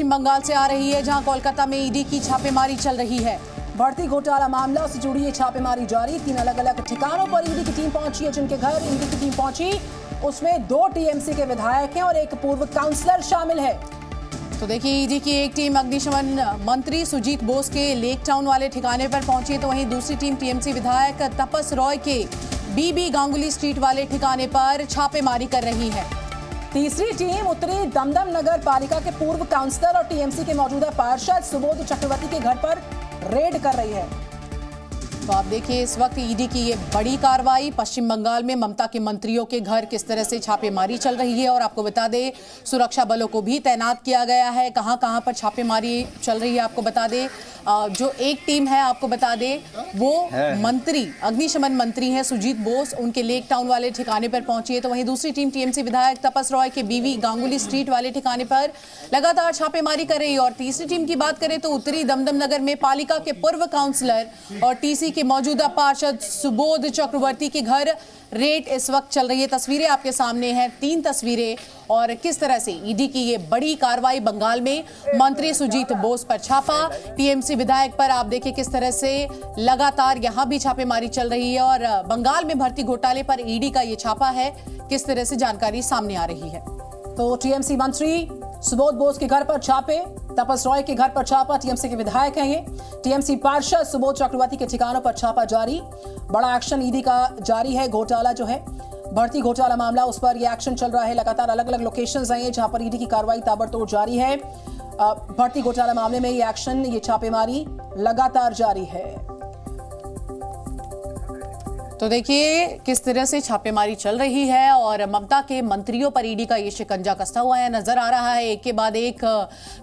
पश्चिम बंगाल से आ रही है, जहां कोलकाता में ईडी की छापेमारी चल रही है। भर्ती घोटाला मामला से जुड़ी ये छापेमारी जारी। 3 अलग अलग ठिकानों पर ईडी की टीम पहुंची है। जिनके घर ईडी की टीम पहुंची उसमें 2 टीएमसी के विधायक हैं और एक पूर्व काउंसलर शामिल है। तो देखिए, ईडी की एक टीम अग्निशमन मंत्री सुजीत बोस के लेक टाउन वाले ठिकाने पर पहुंची है, तो वहीं दूसरी टीम टीएमसी विधायक तपस रॉय के बीबी गांगुली स्ट्रीट वाले ठिकाने पर छापेमारी कर रही है। तीसरी टीम उत्तरी दमदम नगर पालिका के पूर्व काउंसलर और टीएमसी के मौजूदा पार्षद सुबोध चक्रवर्ती के घर पर रेड कर रही है। तो आप देखिए, इस वक्त ईडी की ये बड़ी कार्रवाई। पश्चिम बंगाल में ममता के मंत्रियों के घर किस तरह से छापेमारी चल रही है, और आपको बता दें सुरक्षा बलों को भी तैनात किया गया है। कहां कहां पर छापेमारी चल रही है आपको बता दें। जो एक टीम है आपको बता दें वो मंत्री अग्निशमन मंत्री हैं सुजीत बोस, उनके लेक टाउन वाले ठिकाने पर पहुंची है। तो वहीं दूसरी टीम टीएमसी विधायक तपस रॉय के बीवी गांगुली स्ट्रीट वाले ठिकाने पर लगातार छापेमारी कर रही है। और तीसरी टीम की बात करें तो उत्तरी दमदम नगर में पालिका के पूर्व काउंसलर और टीसी के मौजूदा पार्षद सुबोध चक्रवर्ती के घर रेड इस वक्त चल रही है। तस्वीरें आपके सामने हैं, 3 तस्वीरें, और किस तरह से ईडी की ये बड़ी कार्रवाई। बंगाल में मंत्री सुजीत बोस पर छापा, टीएमसी विधायक पर आप देखिए किस तरह से लगातार यहां भी छापेमारी चल रही है। और बंगाल में भर्ती घोटाले पर ईडी का ये छापा है, किस तरह से जानकारी सामने आ रही है। तो टीएमसी मंत्री सुबोध बोस के घर पर छापे, तपस रॉय के घर पर छापा, टीएमसी के विधायक हैं ये। टीएमसी पार्षद सुबोध चक्रवर्ती के ठिकानों पर छापा जारी। बड़ा एक्शन ईडी का जारी है। घोटाला जो है भर्ती घोटाला मामला, उस पर ये एक्शन चल रहा है। लगातार अलग अलग लोकेशंस हैं जहां पर ईडी की कार्रवाई ताबड़तोड़ जारी है। भर्ती घोटाला मामले में ये एक्शन, ये छापेमारी लगातार जारी है। तो देखिए किस तरह से छापेमारी चल रही है, और ममता के मंत्रियों पर ईडी का ये शिकंजा कसता हुआ है नजर आ रहा है। एक के बाद एक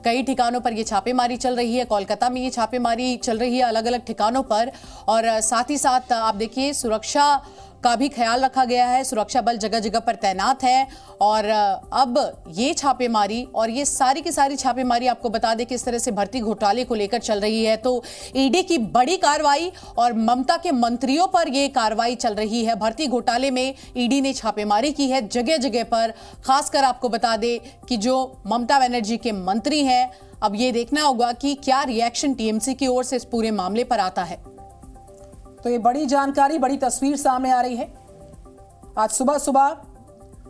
कई ठिकानों पर ये छापेमारी चल रही है। कोलकाता में ये छापेमारी चल रही है अलग अलग ठिकानों पर, और साथ ही साथ आप देखिए सुरक्षा का भी ख्याल रखा गया है। सुरक्षा बल जगह जगह पर तैनात है। और अब ये छापेमारी और ये सारी की सारी छापेमारी आपको बता दें किस तरह से भर्ती घोटाले को लेकर चल रही है। तो ईडी की बड़ी कार्रवाई और ममता के मंत्रियों पर यह कार्रवाई चल रही है। भर्ती घोटाले में ईडी ने छापेमारी की है जगह जगह पर। खासकर आपको बता दें कि जो ममता बनर्जी के मंत्री हैं, अब ये देखना होगा कि क्या रिएक्शन टीएमसी की ओर से इस पूरे मामले पर आता है। तो ये बड़ी जानकारी, बड़ी तस्वीर सामने आ रही है। आज सुबह सुबह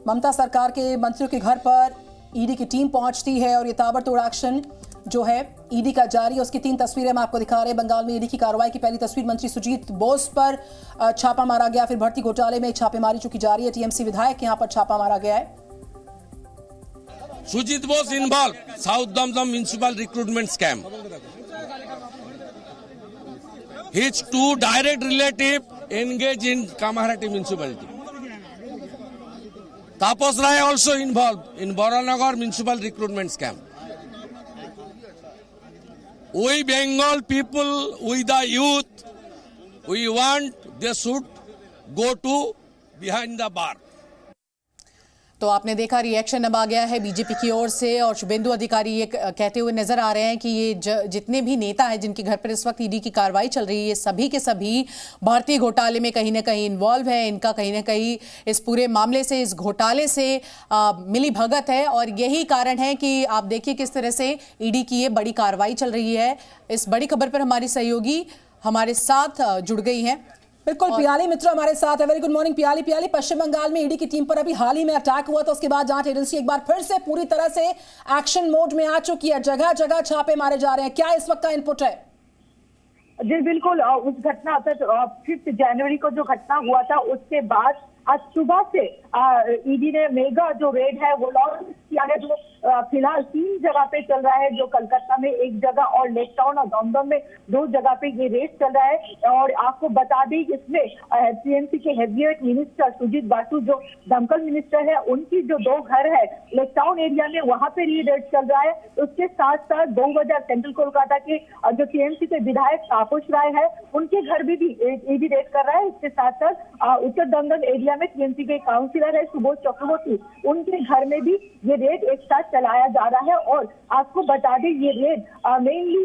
ममता सरकार के मंत्रियों के घर पर ईडी की टीम पहुंचती है और ये ताबड़तोड़ एक्शन जो है ईडी का जारी। उसकी 3 तस्वीरें हम आपको दिखा रहे हैं। बंगाल में ईडी की कार्रवाई की पहली तस्वीर, मंत्री सुजीत बोस पर छापा मारा गया। फिर भर्ती घोटाले में छापेमारी चूंकि जारी है, टीएमसी विधायक यहां पर छापा मारा गया है। Sujit was involved South Damdam municipal recruitment scam. His 2 direct relatives engaged in Kamarhati municipality. Tapas Rai also involved in Boranagar municipal recruitment scam. We Bengal people, we the youth, we want they should go to behind the bar. तो आपने देखा reaction अब आ गया है BJP की ओर से, और शुभेंदु अधिकारी ये कहते हुए नजर आ रहे हैं कि ये जितने भी नेता हैं जिनके घर पर इस वक्त ईडी की कार्रवाई चल रही है, सभी के सभी भर्ती घोटाले में कहीं ना कहीं इन्वॉल्व है। इनका कहीं ना कहीं इस पूरे मामले से, इस घोटाले से मिली भगत है, और यही कारण है कि आप देखिए किस तरह से ईडी की ये बड़ी कार्रवाई चल रही है। इस बड़ी खबर पर हमारी सहयोगी हमारे साथ जुड़ गई हैं। बिल्कुल, पियाली मित्र हमारे साथ है। Very good morning Piyali. Paschim Bengal में ईडी की टीम पर अभी हाल ही में अटैक हुआ था, उसके बाद जांच एजेंसी एक बार फिर से पूरी तरह से एक्शन मोड में आ चुकी है। जगह जगह छापे मारे जा रहे हैं। क्या इस वक्त का इनपुट है? जी बिल्कुल, उस घटना 5 जनवरी को जो घटना हुआ था उसके बाद आज सुबह से ईडी ने मेगा जो रेड है वो लॉन्च किया है, जो फिलहाल 3 जगह पे चल रहा है, जो कलकत्ता में 1 जगह और लेक टाउन और दमदम में 2 जगह पे ये रेड चल रहा है। और आपको बता दें इसमें टीएमसी के हेवीवेट मिनिस्टर सुजीत बासु जो दमकल मिनिस्टर है, उनकी जो 2 घर है लेक टाउन एरिया में, वहां पे ये रेड चल रहा है। उसके साथ साथ 2 बजे सेंट्रल कोलकाता के जो टीएमसी के विधायक तापस राय है, उनके घर भी ईडी रेड कर रहा है। इसके साथ साथ उत्तर दमदम एरिया में टीएमसी के काउंसिलर है सुबोध चक्रवर्ती, उनके घर में भी ये रेड एक साथ चलाया जा रहा है। और आपको बता दें ये रेड मेनली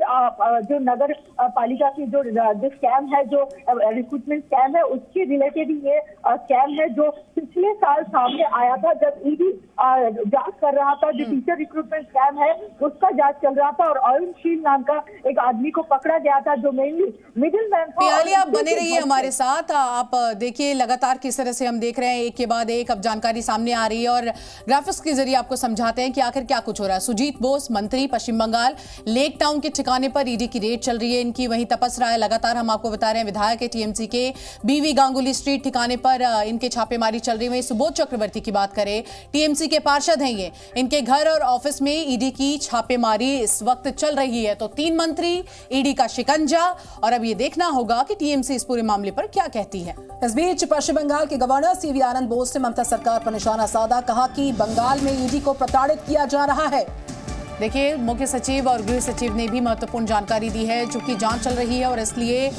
जो नगर पालिका की जो स्कैम है, जो रिक्रूटमेंट स्कैम है, उसके रिलेटेड ये स्कैम है जो पिछले साल सामने आया था, जब ईडी जांच कर रहा था। जो टीचर रिक्रूटमेंट स्कैम है उसका जांच चल रहा था और अरुणशील नाम का एक आदमी को पकड़ा गया था जो मेनली मिडिल मैन था। पियाली, आप बने रहिए हमारे साथ। आप देखिए लगातार किस तरह से हम देख रहे हैं एक के बाद एक अब जानकारी सामने आ रही है और ग्राफिक्स के जरिए आपको समझाते हैं कि आखिर क्या कुछ हो रहा है। सुजीत बोस मंत्री पश्चिम बंगाल लेक टाउन के ठिकाने पर ईडी की रेड चल रही है इनकी, वहीं तपस रहा है लगातार। हम आपको बता रहे हैं विधायक है टीएमसी के बीवी गांगुली स्ट्रीट ठिकाने पर इनके छापेमारी चल रही है। सुबोध चक्रवर्ती की बात करें, टीएमसी के पार्षद हैं ये, इनके घर और ऑफिस में ईडी की छापेमारी इस वक्त चल रही है। तो 3 मंत्री, ईडी का शिकंजा, और अब ये देखना होगा कि टीएमसी इस पूरे मामले पर क्या कहती है। इस बीच पश्चिम बंगाल के गवर्नर सीवी आनंद बोस ने ममता सरकार पर निशाना साधा, कहा कि बंगाल में ईडी को प्रताड़ित किया जा रहा है। देखिए मुख्य सचिव और गृह सचिव ने भी महत्वपूर्ण जानकारी दी है, चूंकि जांच चल रही है और इसलिए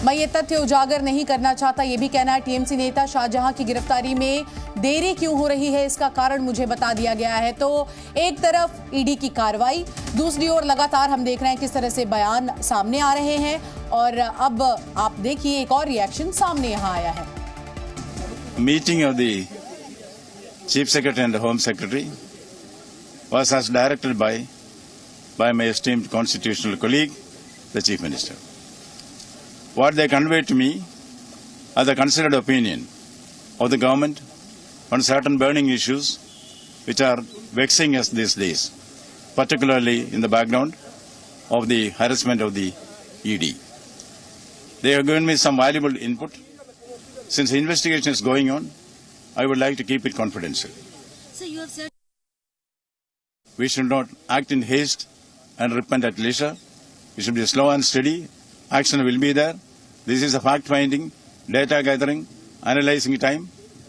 मैं ये तथ्य उजागर नहीं करना चाहता। ये भी कहना है टीएमसी नेता शाहजहां की गिरफ्तारी में देरी क्यों हो रही है, इसका कारण मुझे बता दिया गया है। तो एक तरफ ईडी की कार्रवाई, दूसरी ओर लगातार हम देख रहे हैं किस तरह से बयान सामने आ रहे हैं और अब आप देखिए एक और रिएक्शन सामने यहाँ आया है। Meeting of the chief secretary and home secretary was as directed by my esteemed constitutional colleague, the Chief Minister. What they conveyed to me as a considered opinion of the government on certain burning issues which are vexing us these days, particularly in the background of the harassment of the ED. They have given me some valuable input. Since the investigation is going on, I would like to keep it confidential. So you have said we should not act in haste and repent at leisure. We should be slow and steady. Action will be there. This is a fact-finding, data gathering, analyzing time.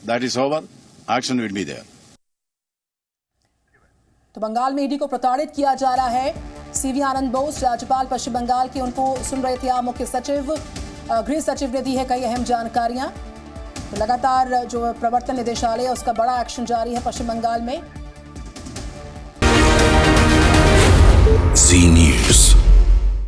That is over. Action will be there. तो बंगाल में ED को प्रताड़ित किया जा रहा है। CV आनंद बोस राज्यपाल पश्चिम बंगाल की, उनको सुन रहे थे आप। मुख्य सचिव गृह सचिव ने दी है कई अहम जानकारियां। तो लगातार जो प्रवर्तन निदेशालय है उसका बड़ा एक्शन जारी है पश्चिम बंगाल में।